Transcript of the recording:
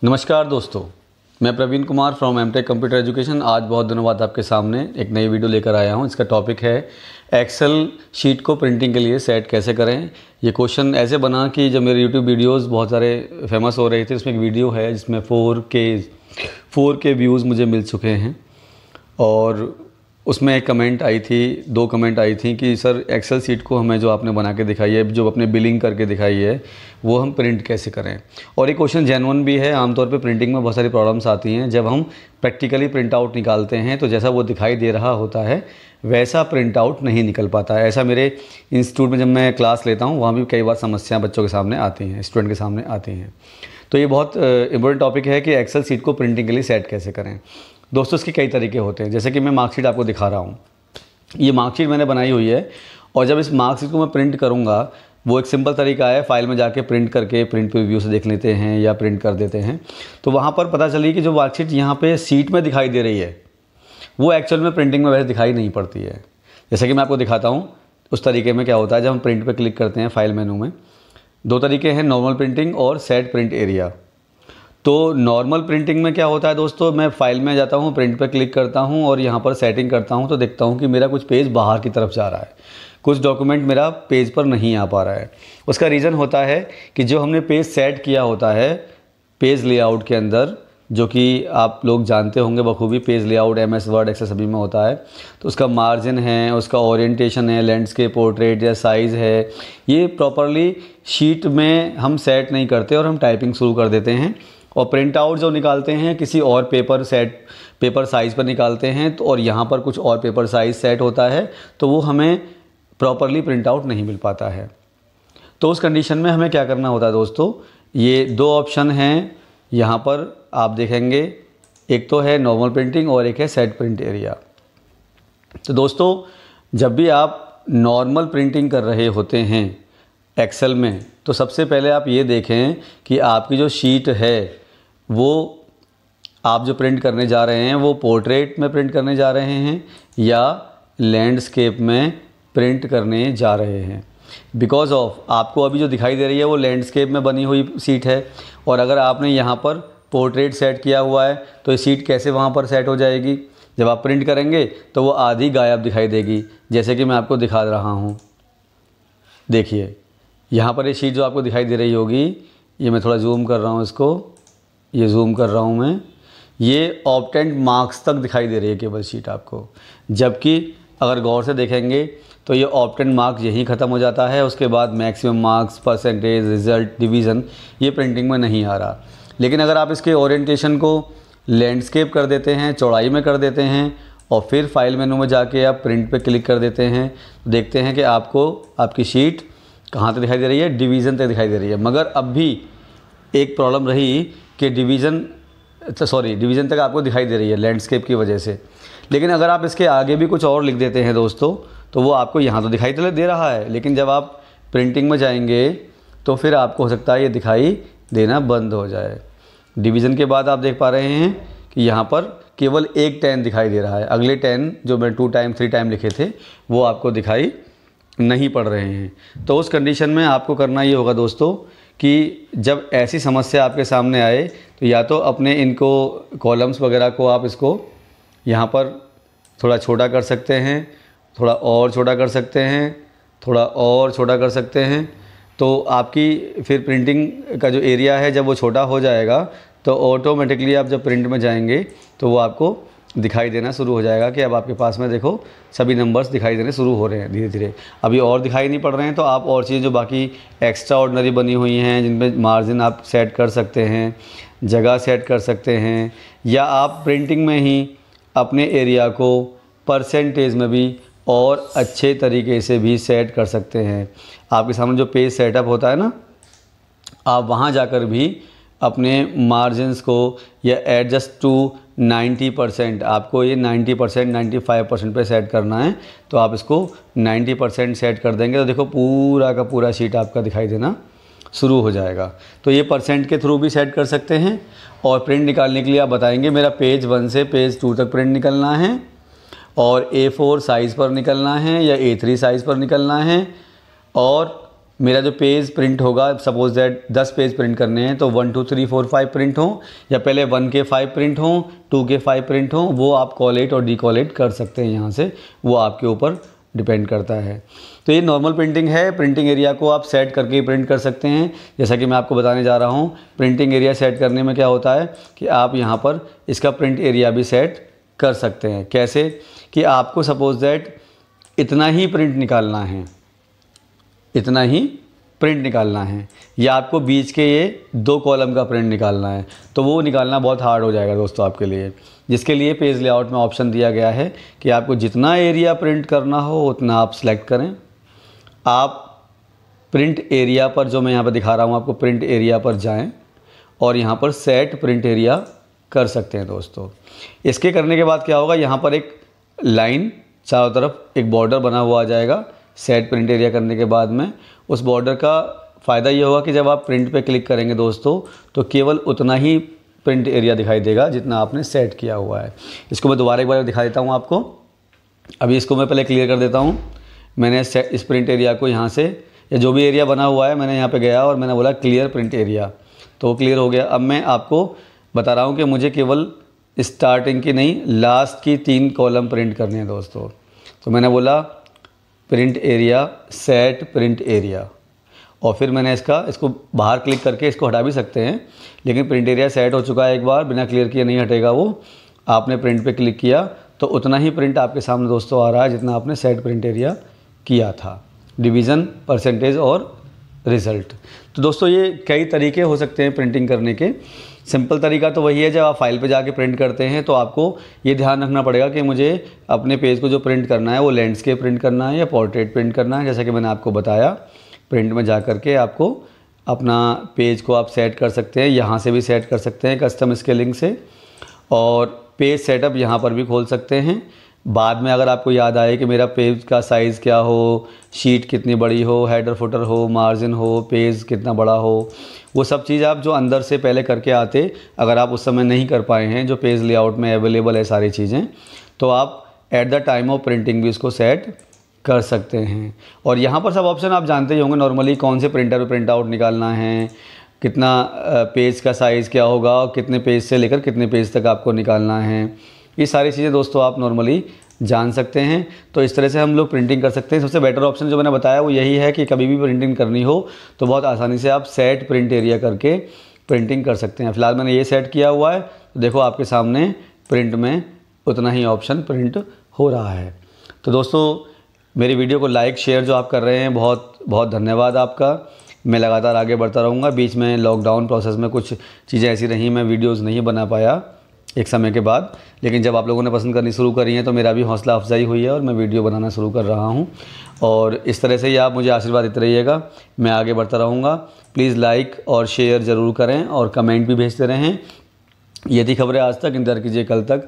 नमस्कार दोस्तों, मैं Praveen Kumar from MTech computer education आज बहुत दिनों बाद आपके सामने एक नई वीडियो लेकर आया हूं। इसका टॉपिक है एक्सेल शीट को प्रिंटिंग के लिए सेट कैसे करें। ये क्वेश्चन ऐसे बना कि जब मेरे यूट्यूब वीडियोस बहुत सारे फेमस हो रहे थे, उसमें एक वीडियो है जिसमें 4K व्यूज़ मुझे मिल चुके हैं और उसमें एक कमेंट आई थी, 2 कमेंट आई थी कि सर एक्सेल शीट को हमें जो आपने बना के दिखाई है, जो अपने बिलिंग करके दिखाई है, वो हम प्रिंट कैसे करें। और ये क्वेश्चन जेन्युइन भी है। आमतौर पे प्रिंटिंग में बहुत सारी प्रॉब्लम्स आती हैं। जब हम प्रैक्टिकली प्रिंट आउट निकालते हैं तो जैसा वो दिखाई दे रहा होता है वैसा प्रिंट आउट नहीं निकल पाता है। ऐसा मेरे इंस्टीट्यूट में जब मैं क्लास लेता हूँ वहाँ भी कई बार समस्याएँ बच्चों के सामने आती हैं, स्टूडेंट के सामने आती हैं। तो ये बहुत इंपॉर्टेंट टॉपिक है कि एक्सेल शीट को प्रिंटिंग के लिए सेट कैसे करें। दोस्तों इसके कई तरीके होते हैं, जैसे कि मैं मार्कशीट आपको दिखा रहा हूँ। ये मार्कशीट मैंने बनाई हुई है और जब इस मार्कशीट को मैं प्रिंट करूँगा, वो एक सिंपल तरीका है, फाइल में जाके प्रिंट करके प्रिंट प्रीव्यू से देख लेते हैं या प्रिंट कर देते हैं। तो वहाँ पर पता चली कि जो मार्कशीट यहाँ पे सीट में दिखाई दे रही है वो एक्चुअल में प्रिंटिंग में वैसे दिखाई नहीं पड़ती है। जैसे कि मैं आपको दिखाता हूँ उस तरीके में क्या होता है। जब हम प्रिंट पर क्लिक करते हैं फाइल मेनू में, 2 तरीके हैं, नॉर्मल प्रिंटिंग और सेट प्रिंट एरिया। तो नॉर्मल प्रिंटिंग में क्या होता है दोस्तों, मैं फ़ाइल में जाता हूँ, प्रिंट पे क्लिक करता हूँ और यहाँ पर सेटिंग करता हूँ तो देखता हूँ कि मेरा कुछ पेज बाहर की तरफ जा रहा है, कुछ डॉक्यूमेंट मेरा पेज पर नहीं आ पा रहा है। उसका रीज़न होता है कि जो हमने पेज सेट किया होता है पेज लेआउट के अंदर, जो कि आप लोग जानते होंगे बखूबी, page layout MS Word Excel सभी में होता है। तो उसका मार्जिन है, उसका ओरिएंटेशन है, लैंडस्केप, पोर्ट्रेट या साइज़ है, ये प्रॉपरली शीट में हम सेट नहीं करते और हम टाइपिंग शुरू कर देते हैं और प्रिंट आउट जो निकालते हैं किसी और पेपर साइज़ पर निकालते हैं। तो और यहाँ पर कुछ और पेपर साइज़ सेट होता है तो वो हमें प्रॉपरली प्रिंट आउट नहीं मिल पाता है। तो उस कंडीशन में हमें क्या करना होता है दोस्तों, ये 2 ऑप्शन हैं यहाँ पर आप देखेंगे, एक तो है नॉर्मल प्रिंटिंग और एक है सेट प्रिंट एरिया। तो दोस्तों जब भी आप नॉर्मल प्रिंटिंग कर रहे होते हैं एक्सेल में, तो सबसे पहले आप ये देखें कि आपकी जो शीट है वो आप जो प्रिंट करने जा रहे हैं वो पोर्ट्रेट में प्रिंट करने जा रहे हैं या लैंडस्केप में प्रिंट करने जा रहे हैं। बिकॉज ऑफ आपको अभी जो दिखाई दे रही है वो लैंडस्केप में बनी हुई सीट है और अगर आपने यहाँ पर पोर्ट्रेट सेट किया हुआ है तो ये सीट कैसे वहाँ पर सेट हो जाएगी। जब आप प्रिंट करेंगे तो वो आधी गायब दिखाई देगी, जैसे कि मैं आपको दिखा रहा हूँ। देखिए यहाँ पर ये शीट जो आपको दिखाई दे रही होगी, ये मैं थोड़ा जूम कर रहा हूँ, इसको ये जूम कर रहा हूँ मैं, ये ऑब्टेंड मार्क्स तक दिखाई दे रही है केवल शीट आपको। जबकि अगर गौर से देखेंगे तो ये ऑब्टेंड मार्क्स यहीं ख़त्म हो जाता है, उसके बाद maximum marks, percentage, result, division ये प्रिंटिंग में नहीं आ रहा। लेकिन अगर आप इसके ओरिएंटेशन को लैंडस्केप कर देते हैं, चौड़ाई में कर देते हैं और फिर फाइल मेनू में जाके आप प्रिंट पे क्लिक कर देते हैं तो देखते हैं कि आपको आपकी शीट कहाँ तक दिखाई दे रही है, डिवीज़न तक दिखाई दे रही है। मगर अब भी एक प्रॉब्लम रही कि डिवीज़न तक आपको दिखाई दे रही है लैंडस्केप की वजह से। लेकिन अगर आप इसके आगे भी कुछ और लिख देते हैं दोस्तों तो वो आपको यहाँ तो दिखाई दे रहा है, लेकिन जब आप प्रिंटिंग में जाएंगे तो फिर आपको हो सकता है ये दिखाई देना बंद हो जाए। डिवीज़न के बाद आप देख पा रहे हैं कि यहाँ पर केवल एक 10 दिखाई दे रहा है, अगले 10 जो मैं 2 टाइम 3 टाइम लिखे थे वो आपको दिखाई नहीं पड़ रहे हैं। तो उस कंडीशन में आपको करना ये होगा दोस्तों कि जब ऐसी समस्या आपके सामने आए तो या तो अपने इनको कॉलम्स वगैरह को आप इसको यहाँ पर थोड़ा छोटा कर सकते हैं, थोड़ा और छोटा कर सकते हैं, थोड़ा और छोटा कर सकते हैं। तो आपकी फिर प्रिंटिंग का जो एरिया है जब वो छोटा हो जाएगा तो ऑटोमेटिकली आप जब प्रिंट में जाएंगे तो वो आपको दिखाई देना शुरू हो जाएगा कि अब आपके पास में देखो सभी नंबर्स दिखाई देने शुरू हो रहे हैं धीरे धीरे। अभी और दिखाई नहीं पड़ रहे हैं तो आप और चीज़ें जो बाकी एक्स्ट्रा ऑर्डिनरी बनी हुई हैं जिनमें मार्जिन आप सेट कर सकते हैं, जगह सेट कर सकते हैं, या आप प्रिंटिंग में ही अपने एरिया को परसेंटेज में भी और अच्छे तरीके से भी सेट कर सकते हैं। आपके सामने जो पेज सेटअप होता है ना, आप वहाँ जाकर भी अपने मार्जिन्स को या एडजस्ट टू 90%, आपको ये 90% 95% पे सेट करना है तो आप इसको 90% सेट कर देंगे तो देखो पूरा का पूरा शीट आपका दिखाई देना शुरू हो जाएगा। तो ये परसेंट के थ्रू भी सेट कर सकते हैं और प्रिंट निकालने के लिए आप बताएंगे मेरा पेज 1 से पेज 2 तक प्रिंट निकलना है और A4 साइज़ पर निकलना है या A3 साइज़ पर निकलना है और मेरा जो पेज प्रिंट होगा, सपोज दैट 10 पेज प्रिंट करने हैं तो 1 2 3 4 5 प्रिंट हों, या पहले 1 के 5 प्रिंट हों, 2 के 5 प्रिंट हों, वो आप कॉलेट और डीकॉलेट कर सकते हैं यहाँ से, वो आपके ऊपर डिपेंड करता है। तो ये नॉर्मल प्रिंटिंग है। प्रिंटिंग एरिया को आप सेट करके ही प्रिंट कर सकते हैं। जैसा कि मैं आपको बताने जा रहा हूँ, प्रिंटिंग एरिया सेट करने में क्या होता है कि आप यहाँ पर इसका प्रिंट एरिया भी सेट कर सकते हैं। कैसे कि आपको सपोज दैट इतना ही प्रिंट निकालना है, इतना ही प्रिंट निकालना है, या आपको बीच के ये 2 कॉलम का प्रिंट निकालना है, तो वो निकालना बहुत हार्ड हो जाएगा दोस्तों आपके लिए। जिसके लिए पेज लेआउट में ऑप्शन दिया गया है कि आपको जितना एरिया प्रिंट करना हो उतना आप सेलेक्ट करें। आप प्रिंट एरिया पर, जो मैं यहाँ पर दिखा रहा हूँ आपको, प्रिंट एरिया पर जाएं और यहाँ पर सेट प्रिंट एरिया कर सकते हैं दोस्तों। इसके करने के बाद क्या होगा, यहाँ पर एक लाइन चारों तरफ एक बॉर्डर बना हुआ आ जाएगा। सेट प्रिंट एरिया करने के बाद में उस बॉर्डर का फ़ायदा ये होगा कि जब आप प्रिंट पे क्लिक करेंगे दोस्तों, तो केवल उतना ही प्रिंट एरिया दिखाई देगा जितना आपने सेट किया हुआ है। इसको मैं दोबारा एक बार दिखा देता हूँ आपको। अभी इसको मैं पहले क्लियर कर देता हूँ। मैंने इस प्रिंट एरिया को यहाँ से, या जो भी एरिया बना हुआ है, मैंने यहाँ पे गया और मैंने बोला क्लियर प्रिंट एरिया, तो वो क्लियर हो गया। अब मैं आपको बता रहा हूँ कि मुझे केवल स्टार्टिंग की नहीं, लास्ट की 3 कॉलम प्रिंट करने हैं दोस्तों। तो मैंने बोला print area, set print area, और फिर मैंने इसको बाहर क्लिक करके इसको हटा भी सकते हैं, लेकिन प्रिंट एरिया सेट हो चुका है एक बार, बिना क्लियर किए नहीं हटेगा वो। आपने प्रिंट पे क्लिक किया तो उतना ही प्रिंट आपके सामने दोस्तों आ रहा है जितना आपने सेट प्रिंट एरिया किया था। डिवीज़न, परसेंटेज और रिज़ल्ट। तो दोस्तों ये कई तरीके हो सकते हैं प्रिंटिंग करने के। सिंपल तरीका तो वही है, जब आप फाइल पे जाके प्रिंट करते हैं तो आपको ये ध्यान रखना पड़ेगा कि मुझे अपने पेज को जो प्रिंट करना है वो लैंडस्केप प्रिंट करना है या पोर्ट्रेट प्रिंट करना है। जैसा कि मैंने आपको बताया, प्रिंट में जा कर के आपको अपना पेज को आप सेट कर सकते हैं, यहाँ से भी सेट कर सकते हैं कस्टम स्केलिंग से, और पेज सेटअप यहाँ पर भी खोल सकते हैं। बाद में अगर आपको याद आए कि मेरा पेज का साइज़ क्या हो, शीट कितनी बड़ी हो, हेडर फुटर हो, मार्जिन हो, पेज कितना बड़ा हो, वो सब चीज़ आप जो अंदर से पहले करके आते, अगर आप उस समय नहीं कर पाए हैं, जो पेज लेआउट में अवेलेबल है सारी चीज़ें, तो आप at the time of printing भी उसको सेट कर सकते हैं। और यहाँ पर सब ऑप्शन आप जानते ही होंगे नॉर्मली, कौन से प्रिंटर पर प्रिंट आउट निकालना है, कितना पेज का साइज़ क्या होगा, और कितने पेज से लेकर कितने पेज तक आपको निकालना है, ये सारी चीज़ें दोस्तों आप नॉर्मली जान सकते हैं। तो इस तरह से हम लोग प्रिंटिंग कर सकते हैं। सबसे बेटर ऑप्शन जो मैंने बताया वो यही है कि कभी भी प्रिंटिंग करनी हो तो बहुत आसानी से आप सेट प्रिंट एरिया करके प्रिंटिंग कर सकते हैं। फ़िलहाल मैंने ये सेट किया हुआ है, तो देखो आपके सामने प्रिंट में उतना ही ऑप्शन प्रिंट हो रहा है। तो दोस्तों मेरी वीडियो को लाइक शेयर जो आप कर रहे हैं, बहुत बहुत धन्यवाद आपका। मैं लगातार आगे बढ़ता रहूँगा। बीच में लॉकडाउन प्रोसेस में कुछ चीज़ें ऐसी रहीं, मैं वीडियोज़ नहीं बना पाया एक समय के बाद, लेकिन जब आप लोगों ने पसंद करनी शुरू करी है तो मेरा भी हौसला अफजाई हुई है और मैं वीडियो बनाना शुरू कर रहा हूं। और इस तरह से ही आप मुझे आशीर्वाद देते रहिएगा, मैं आगे बढ़ता रहूँगा। प्लीज़ लाइक और शेयर ज़रूर करें और कमेंट भी भेजते रहें। ये थी खबरें आज तक, इंतज़ार कीजिए कल तक।